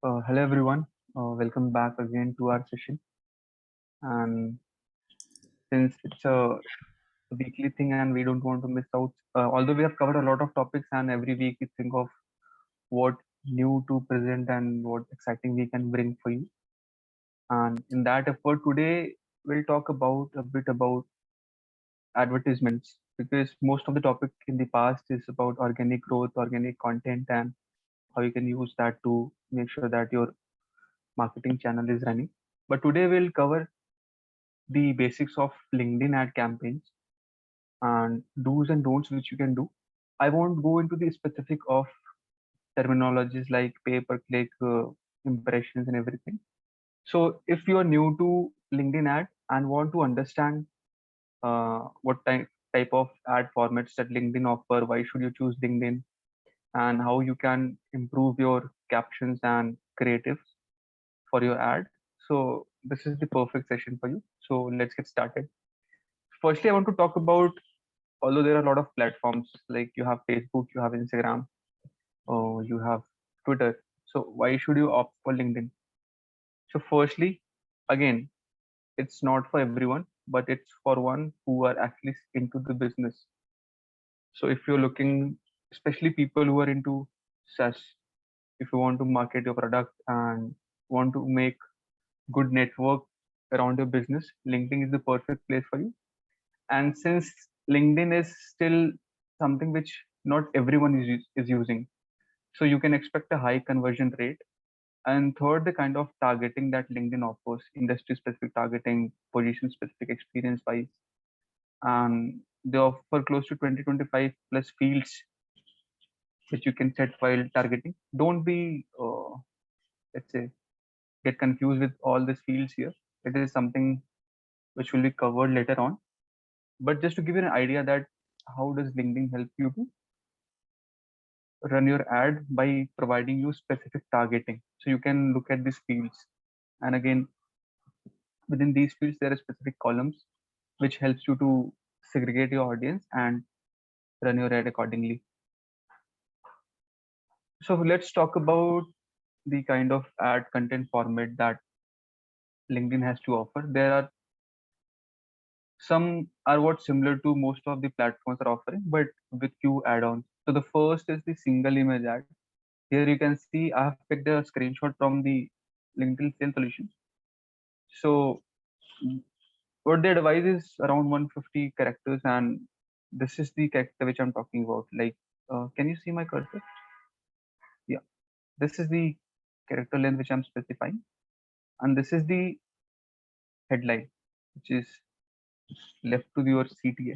Hello everyone, welcome back again to our session. And since it's a weekly thing and we don't want to miss out, although we have covered a lot of topics and every week we think of what new to present and what exciting we can bring for you. And in that effort today, we'll talk about a bit about advertisements because most of the topic in the past is about organic growth, organic content, and how you can use that to make sure that your marketing channel is running. But today we'll cover the basics of LinkedIn ad campaigns and do's and don'ts which you can do. I won't go into the specific of terminologies like pay per click, impressions, and everything. So if you are new to LinkedIn ad and want to understand what type of ad formats that LinkedIn offer, why should you choose LinkedIn, and how you can improve your captions and creatives for your ad. So this is the perfect session for you. So let's get started. Firstly, I want to talk about, although there are a lot of platforms like you have Facebook, you have Instagram, or you have Twitter. So why should you opt for LinkedIn? So firstly, again, it's not for everyone, but it's for one who are actually into the business. So if you're looking, especially people who are into SaaS, if you want to market your product and want to make good network around your business, LinkedIn is the perfect place for you. And since LinkedIn is still something which not everyone is using, so you can expect a high conversion rate. And third, the kind of targeting that LinkedIn offers, industry specific targeting, position specific experience wise, and they offer close to 20-25 plus fields which you can set while targeting. Don't be let's say get confused with all these fields here. It is something which will be covered later on. But just to give you an idea that how does LinkedIn help you to run your ad by providing you specific targeting. So you can look at these fields. And again, within these fields, there are specific columns which helps you to segregate your audience and run your ad accordingly. So let's talk about the kind of ad content format that LinkedIn has to offer. There are some are what similar to most of the platforms are offering, but with few add-ons. So the first is the single image ad. Here you can see I have picked a screenshot from the LinkedIn Sales Solutions. So what they advise is around 150 characters, and this is the character which I'm talking about. Like, can you see my cursor? Yeah, this is the character length which I'm specifying, and this is the headline, which is left to your CTA.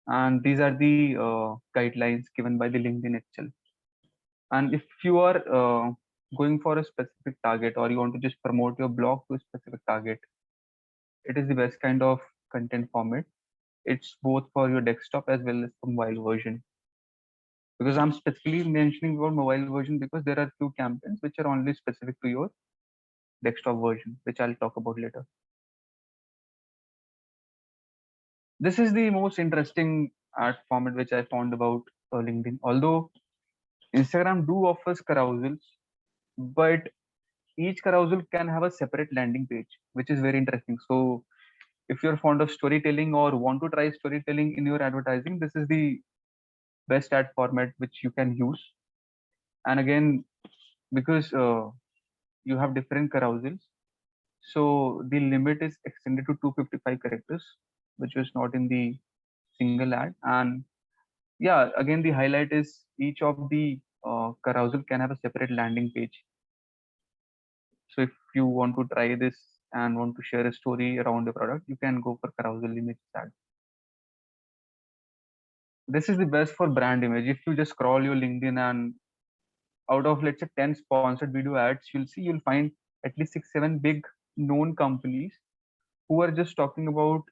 And these are the guidelines given by the LinkedIn itself. And if you are going for a specific target or you want to just promote your blog to a specific target, it is the best kind of content format. It's both for your desktop as well as for mobile version. Because I'm specifically mentioning about mobile version because there are few campaigns which are only specific to your desktop version, which I'll talk about later. This is the most interesting ad format which I found about LinkedIn. Although Instagram do offers carousels, but each carousel can have a separate landing page, which is very interesting. So if you're fond of storytelling or want to try storytelling in your advertising, this is the best ad format which you can use. And again, because you have different carousels, so the limit is extended to 255 characters, which was not in the single ad. And yeah, again, the highlight is each of the carousel can have a separate landing page. So if you want to try this and want to share a story around the product, you can go for carousel image ad. This is the best for brand image. If you just scroll your LinkedIn and out of let's say 10 sponsored video ads, you'll find at least 6-7 big known companies who are just talking about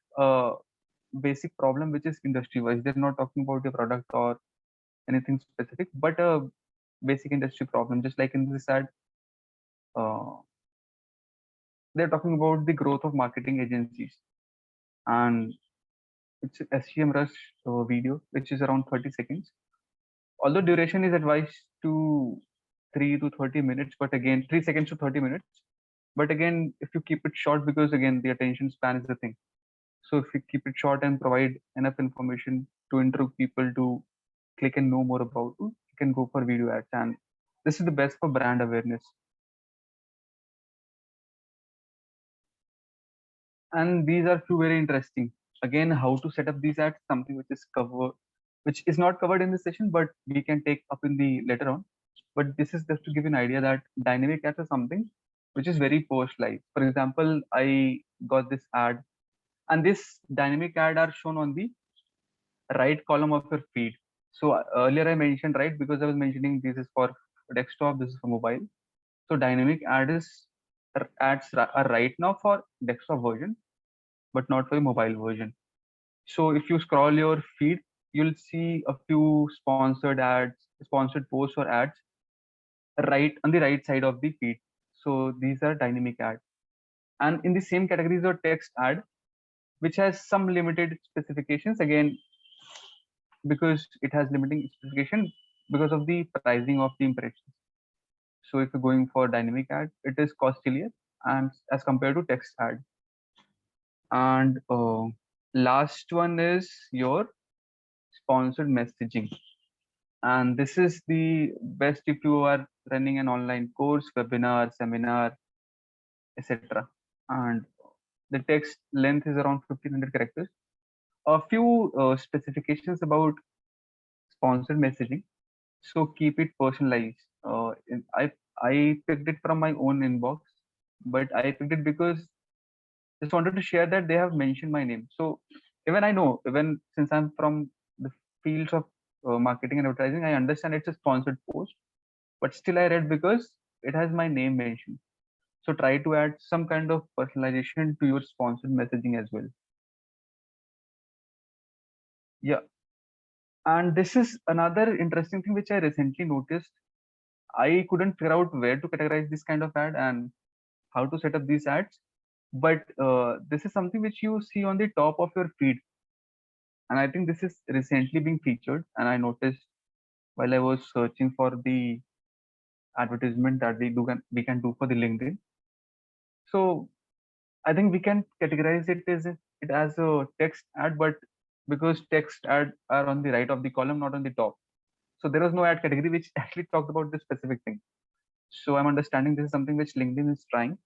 basic problem which is industry wise. They're not talking about your product or anything specific, but a basic industry problem. Just like in this ad, uh, they're talking about the growth of marketing agencies, and it's a SEM Rush video which is around 30 seconds. Although duration is advised to 3 to 30 minutes, but again 3 seconds to 30 minutes. But again, if you keep it short, because again the attention span is the thing. So if you keep it short and provide enough information to intrigue people to click and know more about you, you can go for video ads, and this is the best for brand awareness. And these are few very interesting. Again, how to set up these ads, something which is not covered in this session, but we can take up in the later on. But this is just to give you an idea that dynamic ads are something which is very personalized. For example, I got this ad, and this dynamic ad are shown on the right column of your feed. So earlier I mentioned right, because I was mentioning this is for desktop, this is for mobile. So dynamic ads are right now for desktop version, but not for the mobile version. So if you scroll your feed, you'll see a few sponsored ads, sponsored posts or ads right on the right side of the feed. So these are dynamic ads. And in the same category is a text ad, which has some limited specifications. Again, because it has limiting specification because of the pricing of the impressions. So if you're going for dynamic ad, it is costlier and as compared to text ad. And last one is your sponsored messaging. And this is the best if you are running an online course, webinar, seminar, etc. And the text length is around 1500 characters. A few specifications about sponsored messaging. So keep it personalized. I picked it from my own inbox, but I picked it because just wanted to share that they have mentioned my name. So even I know, even since I'm from the fields of marketing and advertising, I understand it's a sponsored post, but still I read because it has my name mentioned. So try to add some kind of personalization to your sponsored messaging as well. Yeah. And this is another interesting thing which I recently noticed. I couldn't figure out where to categorize this kind of ad and how to set up these ads. But this is something which you see on the top of your feed. And I think this is recently being featured. And I noticed while I was searching for the advertisement that we can do for the LinkedIn. So I think we can categorize it as a text ad, but because text ad are on the right of the column, not on the top. So there was no ad category which actually talked about this specific thing. So I'm understanding this is something which LinkedIn is trying,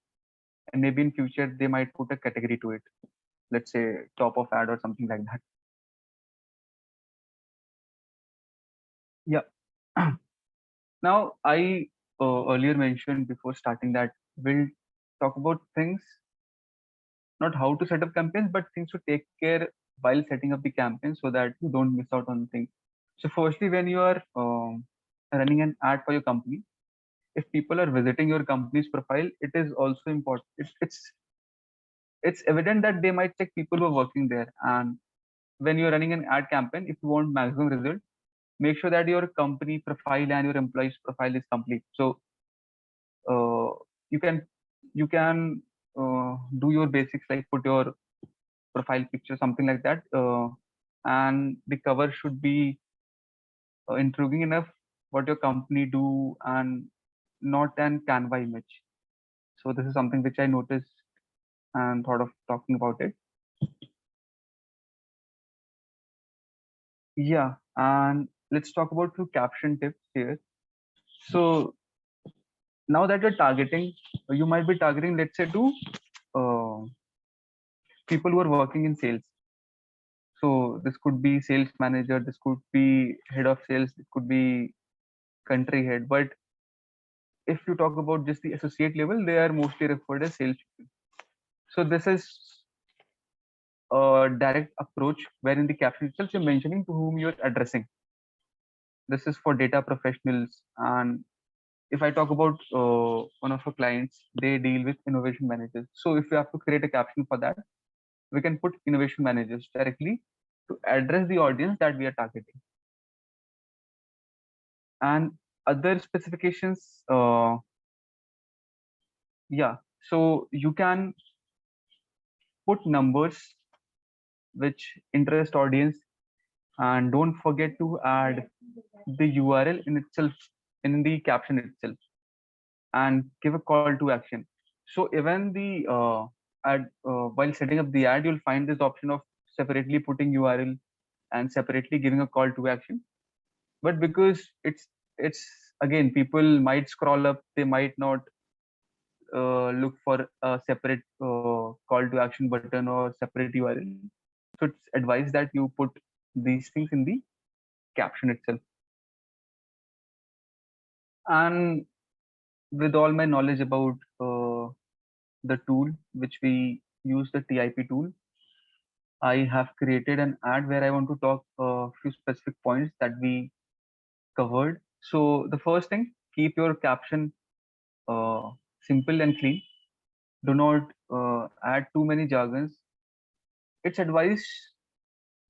and maybe in future they might put a category to it. Let's say top of ad or something like that. Yeah. Now I earlier mentioned before starting that we'll talk about things, not how to set up campaigns, but things to take care while setting up the campaign so that you don't miss out on things. So firstly, when you are running an ad for your company, if people are visiting your company's profile, it is also important. It's evident that they might check people who are working there. And when you're running an ad campaign, if you want maximum result, make sure that your company profile and your employees profile is complete. So uh, you can do your basics like put your profile picture, something like that, and the cover should be intriguing enough what your company do and not an Canva image. So this is something which I noticed and thought of talking about it. Yeah, and let's talk about few caption tips here. So now that you're targeting, you might be targeting, let's say, to uh, people who are working in sales. So this could be sales manager, this could be head of sales, it could be country head. But if you talk about just the associate level, they are mostly referred as sales people. So this is a direct approach wherein the caption itself you're mentioning to whom you're addressing. This is for data professionals. And if I talk about one of our clients, they deal with innovation managers. So if you have to create a caption for that, we can put innovation managers directly to address the audience that we are targeting. And other specifications, yeah, so you can put numbers which interest audience, and don't forget to add the URL in itself in the caption itself and give a call to action. So even the ad while setting up the ad, you'll find this option of separately putting URL and separately giving a call to action. But because it's again, people might scroll up, they might not look for a separate call to action button or separate URL. So it's advised that you put these things in the caption itself. And with all my knowledge about the tool, which we use, the TIP tool, I have created an ad where I want to talk a few specific points that we covered. So the first thing, keep your caption uh, simple and clean. Do not add too many jargons. It's advised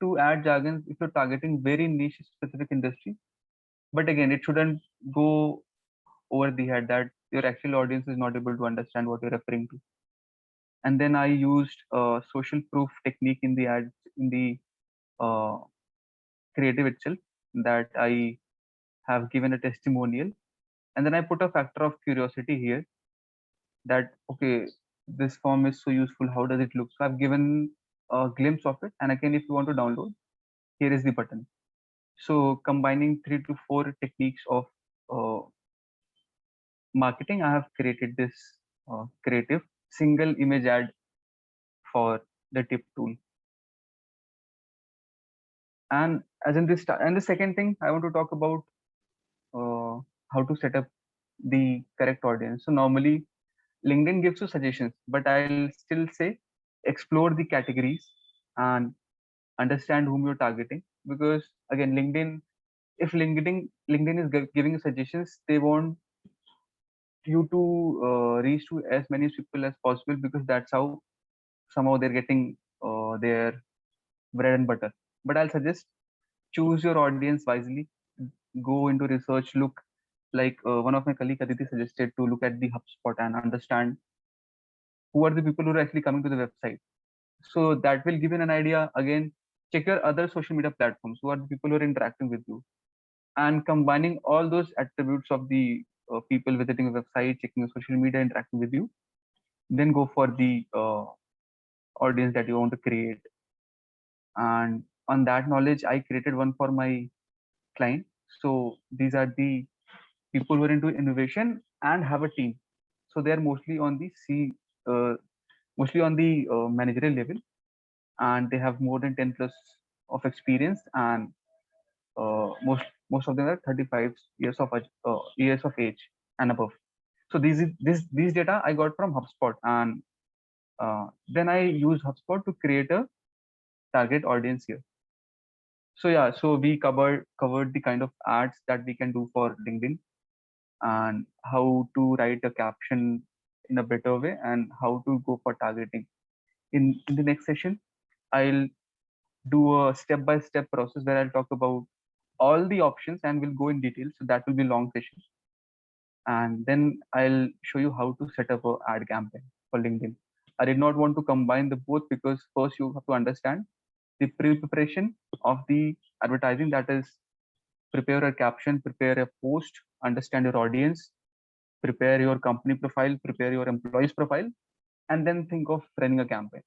to add jargons if you're targeting very niche specific industry. But again, it shouldn't go over the head that your actual audience is not able to understand what you're referring to. And then I used social proof technique in the ad, in the uh, creative itself, that I have given a testimonial. And then I put a factor of curiosity here, that okay, this form is so useful, how does it look? So I've given a glimpse of it, and again, if you want to download, here is the button. So combining 3 to 4 techniques of uh, marketing, I have created this creative single image ad for the tip tool. And as in this, and the second thing I want to talk about, how to set up the correct audience. So normally LinkedIn gives you suggestions, but I'll still say explore the categories and understand whom you're targeting. Because again, LinkedIn, if LinkedIn is giving you suggestions, they want you to reach to as many people as possible, because that's how somehow they're getting their bread and butter. But I'll suggest choose your audience wisely. Go into research, look, like one of my colleague Aditi suggested, to look at the HubSpot and understand who are the people who are actually coming to the website. So that will give you an idea. Again, check your other social media platforms, who are the people who are interacting with you, and combining all those attributes of the people visiting a website, checking your social media, interacting with you, then go for the audience that you want to create. And on that knowledge, I created one for my client. So these are the people who are into innovation and have a team. So they are mostly on the uh, mostly on the managerial level, and they have more than 10 plus of experience, and most of them are 35 years of age and above. So these data I got from HubSpot, and then I use HubSpot to create a target audience here. So yeah, so we covered the kind of ads that we can do for LinkedIn, and how to write a caption in a better way, and how to go for targeting. In the next session, I'll do a step-by-step process where I'll talk about all the options and we'll go in detail. So that will be long session. And then I'll show you how to set up a ad campaign for LinkedIn. I did not want to combine the both, because first you have to understand the pre-preparation of the advertising, that is prepare a caption, prepare a post, understand your audience, prepare your company profile, prepare your employees profile, and then think of running a campaign.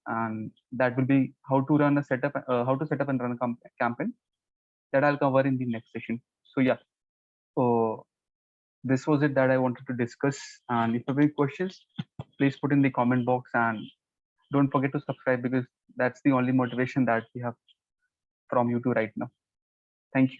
And that will be how to run a setup, how to set up and run a campaign, that I'll cover in the next session. So yeah, so this was it that I wanted to discuss. And if you have any questions, please put in the comment box, and don't forget to subscribe, because that's the only motivation that we have from you two right now. Thank you.